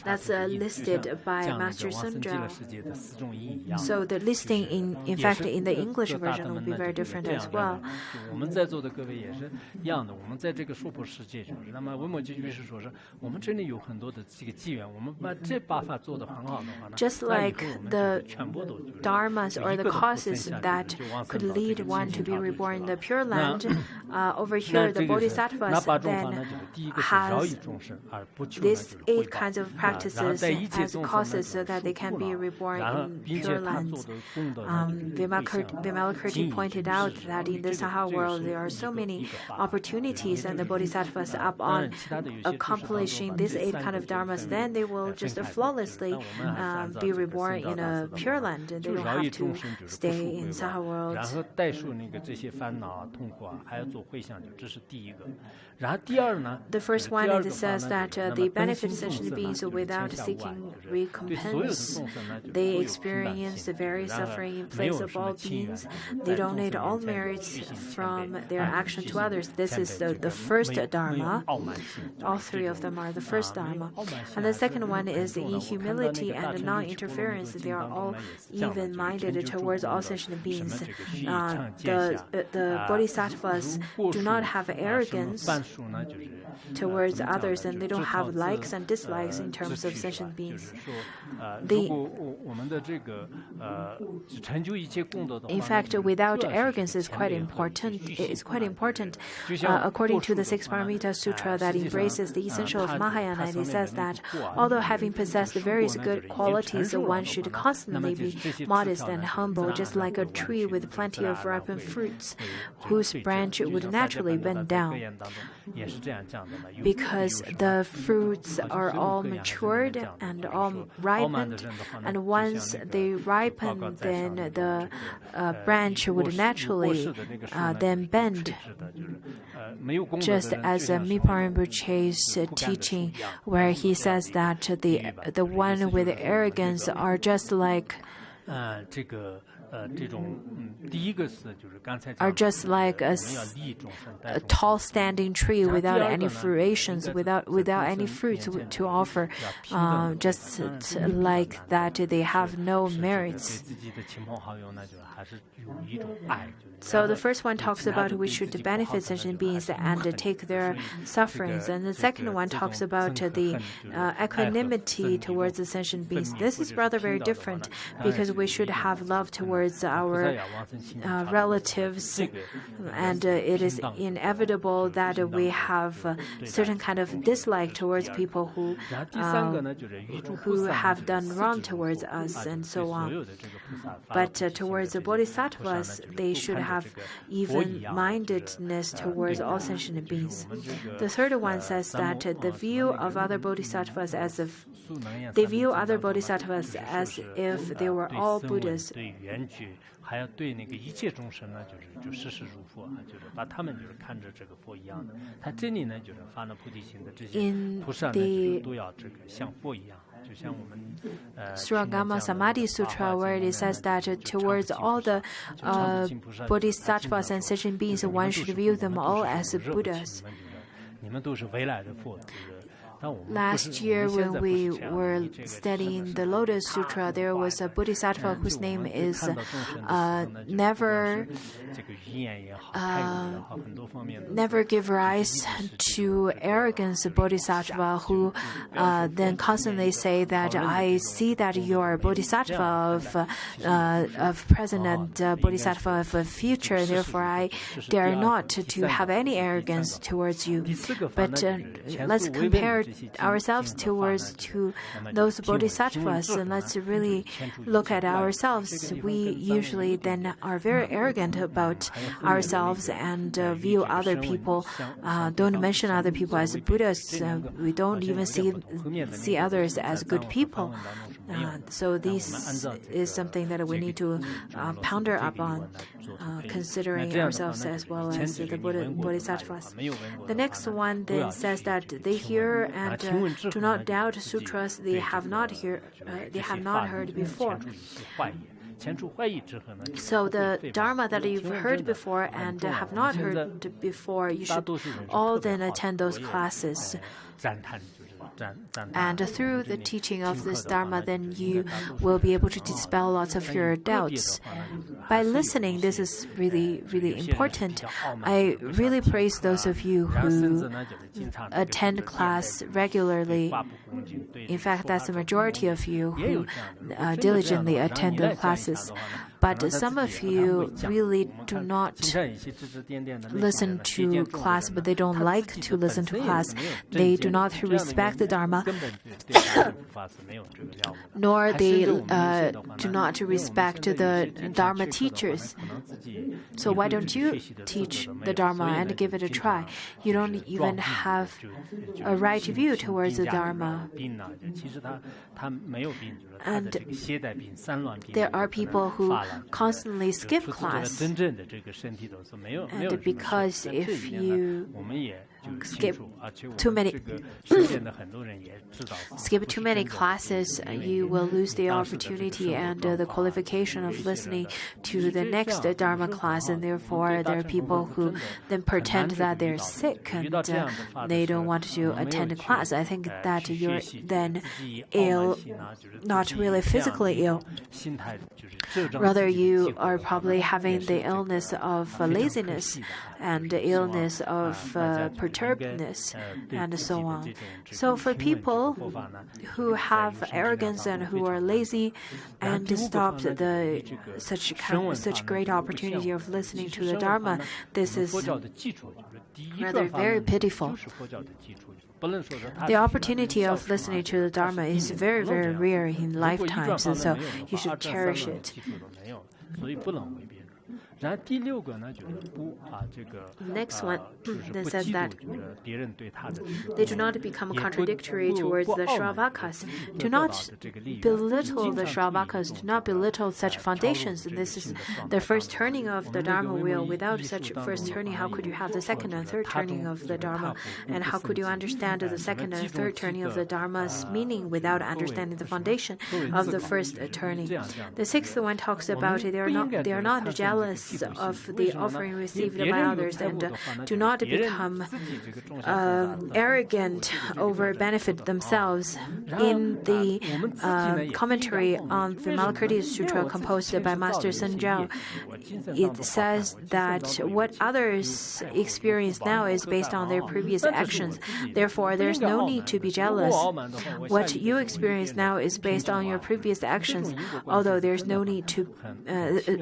that's listed by Master Sun Zhao. So the listing, in fact, in the English version will be very different as well. 我们在座的各位也是一样的，我们在这个娑婆世界中，那么维摩诘居士说是，我们这里有很多的这个机缘，我们把这8法做得很好的话呢， Just like the dharmas or the causes that could lead one to be reborn in the Pure Land, over here the bodhisattvas then has these 8 kinds of practices as causes so that they can be reborn in Pure Land. Vimalakirti pointed out that in the Saha world there are so many opportunities, and the bodhisattvas up on accomplishing these 8 kinds of dharmas, then they will just flawlessly be reborn in a Pure Land, and they don't have to stay in Saha world. 然后代数那个这些烦恼啊、痛苦啊，还要做回向，这是第一个。然后第二呢 The first one it says that they benefit sentient beings without seeking recompense. They experience the very suffering in place of all beings. They donate all merits from their action to others. This is the first dharma. All 3 of them are the first dharma. And the second one is in humility and non-interference. They are all even-minded towards all sentient beings. The bodhisattvas do not have arrogance towards others, and they don't have likes and dislikes in terms of sentient beings. In fact, without arrogance is quite important. It's quite important. According to the 6th Paramita Sutra that embraces the essential of Mahayana, it says that although having possessed various good qualities, one should constantly be modest and humble, just like a tree with plenty of ripened fruits, whose branch would naturally bend down. Because the fruits are all matured and all ripened, and once they ripen, then the branch would naturally then bend. Just as Mipa Rinpoche's teaching, where he says that the one with arrogance are just like are just like a tall standing tree without any fruitions, without any fruits to offer, just like that they have no merits. So the first one talks about we should benefit sentient beings and take their sufferings, and the second one talks about the equanimity towards the sentient beings. This is rather very different, because we should have love towards our relatives, and it is inevitable that we have certain kind of dislike towards people who have done wrong towards us, and so on. But towards the bodhisattvas, they should have even-mindedness towards all sentient beings. The third one says that the view of other bodhisattvas as if they view other bodhisattvas as if they were all Buddhas. 还要对那个一切众生呢，就视世如佛啊，就是把他们就是看着这个佛一样的。他这里呢，就是发了菩提心的这些菩萨呢，就都要这个像佛一样。 Suragama Samadhi Sutra, where it says that towards all the bodhisattvas and sentient beings, one should view them all as Buddhas. Last year, when we were studying the Lotus Sutra, there was a bodhisattva whose name is never give rise to arrogance bodhisattva, who then constantly say that I see that you are a bodhisattva of present and bodhisattva of future, therefore I dare not to have any arrogance towards you. But let's compare ourselves towards to those bodhisattvas, and let's really look at ourselves. We usually then are very arrogant about ourselves and view other people, don't mention other people as Buddhas. We don't even see others as good people. So this is something that we need to ponder upon, considering ourselves as well as the bodhisattvas. The next one then says that they hear and do not doubt sutras they have not heard before. So the Dharma that you've heard before and have not heard before, you should all then attend those classes. And through the teaching of this Dharma, then you will be able to dispel lots of your doubts. By listening, this is really, really important. I really praise those of you who attend class regularly. In fact, that's the majority of you who diligently attend the classes. But some of you really do not listen to class, but they don't like to listen to class. They do not respect the Dharma, nor they do not respect the Dharma teachers. So why don't you teach the Dharma and give it a try? You don't even have a right view towards the Dharma. And there are people who constantly skip class. And because if you skip too many classes, you will lose the opportunity and the qualification of listening to the next Dharma class, and therefore there are people who then pretend that they're sick and they don't want to attend a class. I think that you're then ill, not really physically ill. Rather, you are probably having the illness of laziness and the illness of perturbedness and so on. So for people who have arrogance and who are lazy and stop such great opportunity of listening to the Dharma, this is rather very pitiful. The opportunity of listening to the Dharma is very, very rare in lifetimes, and so you should cherish it. Next one that says that they do not become contradictory towards the Shravakas. Do not belittle the Shravakas, do not belittle such foundations. This is the first turning of the Dharma wheel. Without such first turning, how could you have the second and third turning of the Dharma? And how could you understand the second and third turning of the Dharma's meaning without understanding the foundation of the first turning? The sixth one talks about it. They are not jealous of the offering received by others, and do not become arrogant over benefit themselves. In the commentary on Vimalakirti Sutra composed by Master Sun Zhao, it says that what others experience now is based on their previous actions. Therefore, there's no need to be jealous. What you experience now is based on your previous actions, although there's no need to.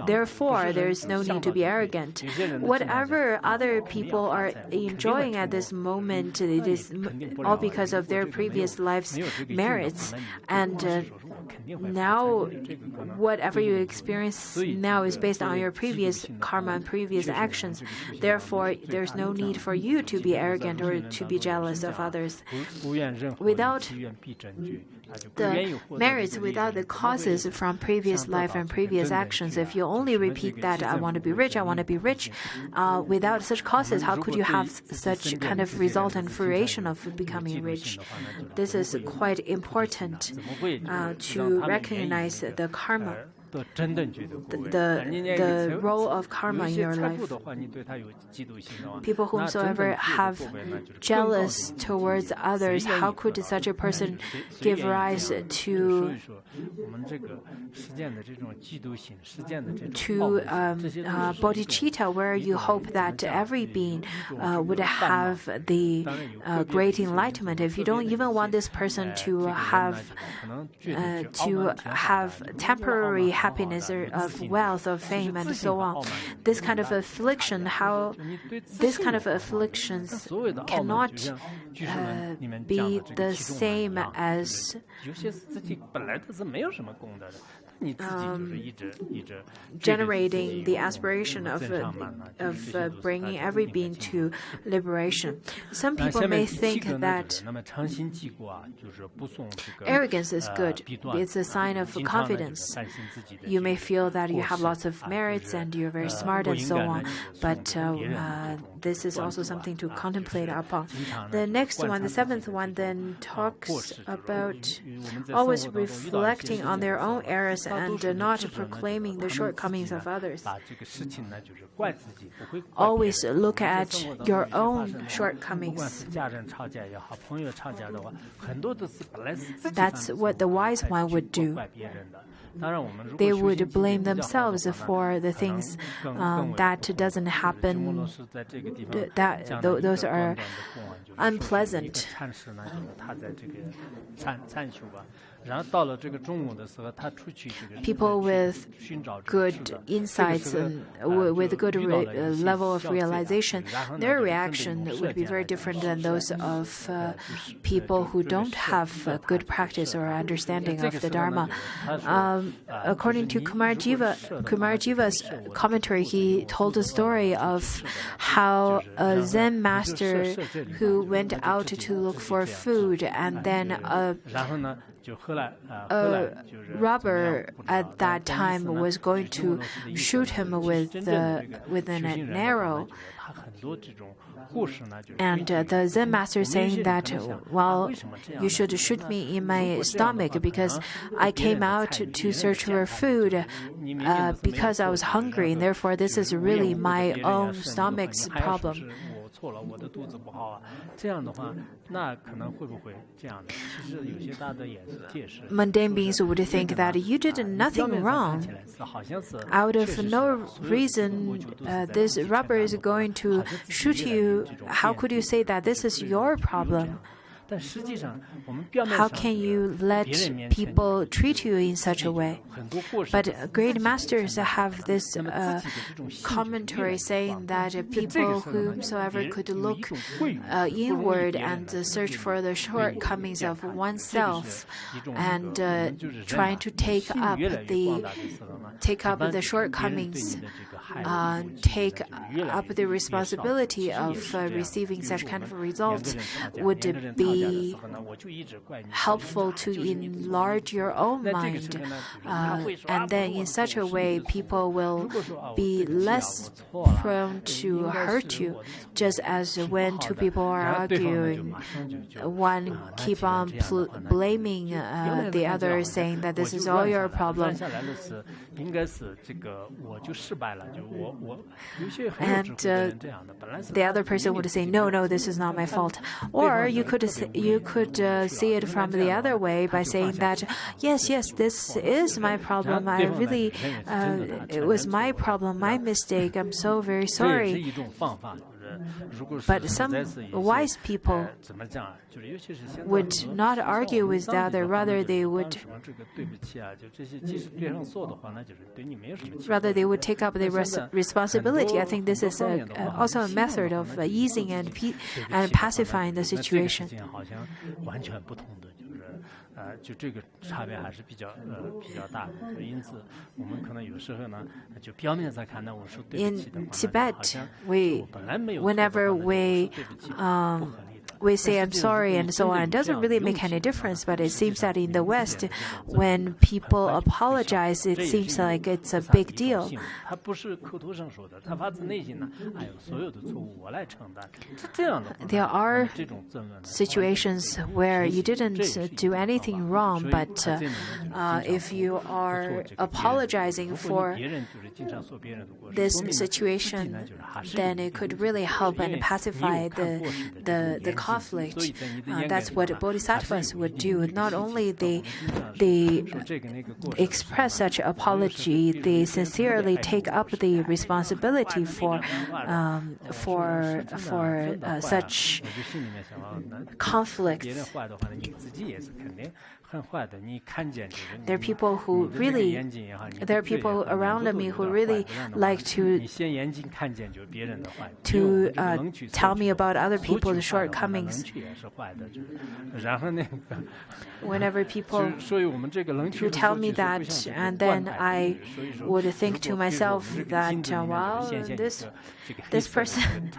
Therefore, there's no need to be arrogant. Whatever other people are enjoying at this moment, it is all because of their previous life's merits. And now, whatever you experience now is based on your previous karma and previous actions. Therefore, there's no need for you to be arrogant or to be jealous of others. Without the merits, without the causes from previous life and previous actions, if you only repeat that, I want to be rich, without such causes, how could you have such kind of result and fruition of becoming rich? This is quite important to recognize the karma. The role of karma in your life. People whomsoever have jealous towards others, how could such a person give rise to bodhicitta, where you hope that every being would have the great enlightenment? If you don't even want this person to have temporary happiness or of wealth, of fame, and so on. This kind of affliction, this kind of afflictions cannot be the same as generating the aspiration of bringing every being to liberation. Some people may think that arrogance is good. It's a sign of confidence. You may feel that you have lots of merits and you're very smart and so on, but this is also something to contemplate upon. The next one, the seventh one, then talks about always reflecting on their own errors and not proclaiming the shortcomings of others. Always look at your own shortcomings. That's what the wise one would do. They would blame themselves for the things that doesn't happen, that those are unpleasant. People with good insights and with a good level of realization, their reaction would be very different than those of people who don't have good practice or understanding of the Dharma. According to Kumarjiva's commentary, he told a story of how a Zen master who went out to look for food, and then a robber at that time was going to shoot him with an arrow. And the Zen master saying that, well, you should shoot me in my stomach because I came out to search for food because I was hungry, and therefore this is really my own stomach's problem. Mundane beings would think that you did nothing wrong. Out of no reason, this robber is going to shoot you. How could you say that this is your problem? How can you let people treat you in such a way? But great masters have this commentary saying that people whomsoever could look inward and search for the shortcomings of oneself and trying to take up the shortcomings, take up the responsibility of receiving such kind of a result would be helpful to enlarge your own mind. And then in such a way, people will be less prone to hurt you. Just as when two people are arguing, one keep on blaming the other, saying that this is all your problem. And the other person would say, no, this is not my fault. Or you could see it from the other way by saying that, yes, this is my problem. It was my problem, my mistake. I'm so very sorry. But some wise people would not argue with the other. Rather, they would take up the responsibility. I think this is also a method of easing and pacifying the situation. In Tibet, whenever we say I'm sorry and so on, it doesn't really make any difference. But it seems that in the West, when people apologize, it seems like it's a big deal. There are situations where you didn't do anything wrong, but if you are apologizing for this situation, then it could really help and pacify the conflict. That's what bodhisattvas would do. Not only they express such apology, they sincerely take up the responsibility for such conflicts. There are people who really, there are people around me who really like to tell me about other people's shortcomings. Whenever people who tell me that, and then I would think to myself that, well, this person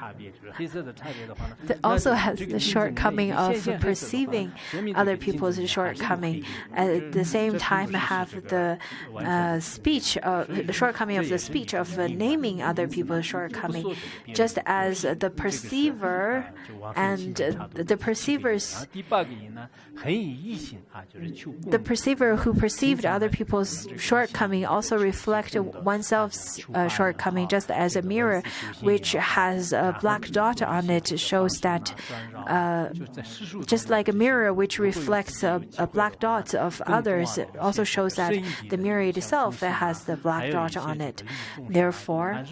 also has the shortcoming of perceiving other people's shortcoming. At the same time, have the shortcoming of the speech of naming other people's shortcoming, just as the perceiver and the perceiver who perceived other people's shortcoming also reflect oneself's shortcoming, just as a mirror which has a black dot on it shows that, just like a mirror which reflects a black dot of others, it also shows that the mirror itself has the black dot on it. Therefore,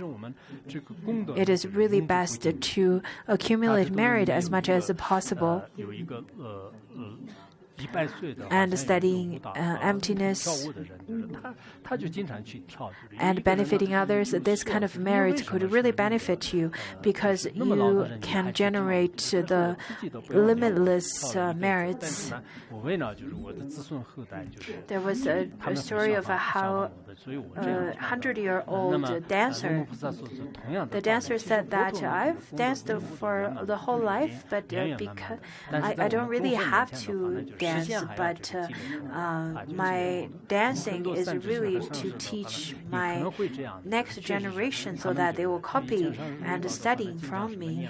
it is really best to accumulate merit as much as possible. And studying emptiness and benefiting others, this kind of merit could really benefit you because you can generate the limitless merits. There was a story of how a 100-year-old dancer, the dancer said that I've danced for the whole life, but because I don't really have to dance, but my dancing is really to teach my next generation so that they will copy and study from me.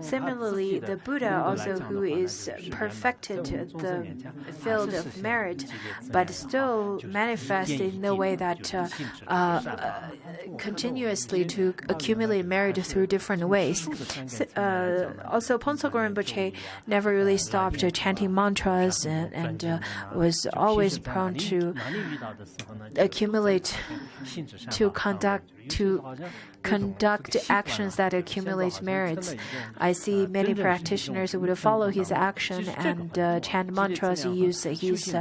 Similarly, the Buddha also, who is perfected the field of merit, but still manifest in the way that continuously to accumulate merit through different ways. Also, Phuntsogor Rinpoche never really stopped chanting mantras and was always prone to accumulate, to conduct actions that accumulate merits. I see many practitioners who would follow his action and chant mantras, use his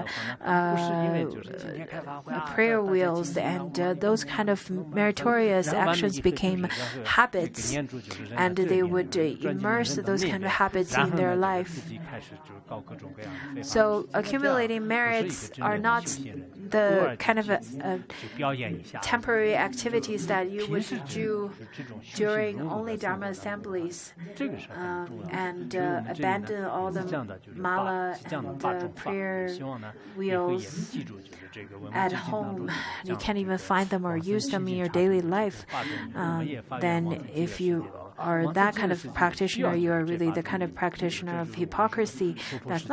prayer wheels, and those kind of meritorious actions became habits, and they would immerse those kind of habits in their life. So accumulating merits are not the kind of temporary activities that you would do during only Dharma assemblies and abandon all the mala and the prayer wheels at home. You can't even find them or use them in your daily life. Then if you are that kind of practitioner, you are really the kind of practitioner of hypocrisy. That's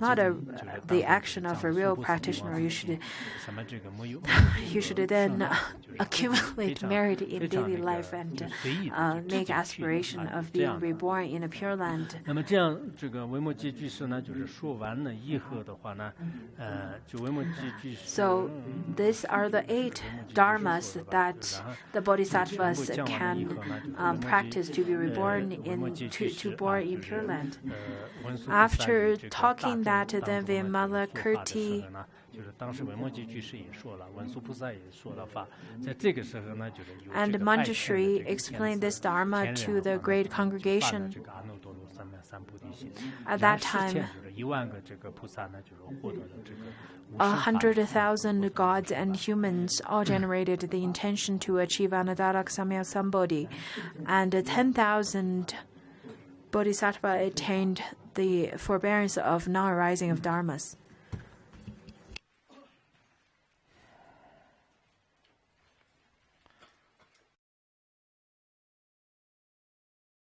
not the action of a real practitioner. You should then accumulate merit in daily life and make aspiration of being reborn in a Pure Land. So these are the 8 dharmas that the bodhisattvas can practice to be reborn to born in Pure Land. After talking that, then Vimalakirti and Manjushri explained this Dharma to the great congregation. At that time, 100,000 gods and humans all generated the intention to achieve Anattara Samya Sambodhi, and 10,000 bodhisattva attained the forbearance of non-arising of dharmas.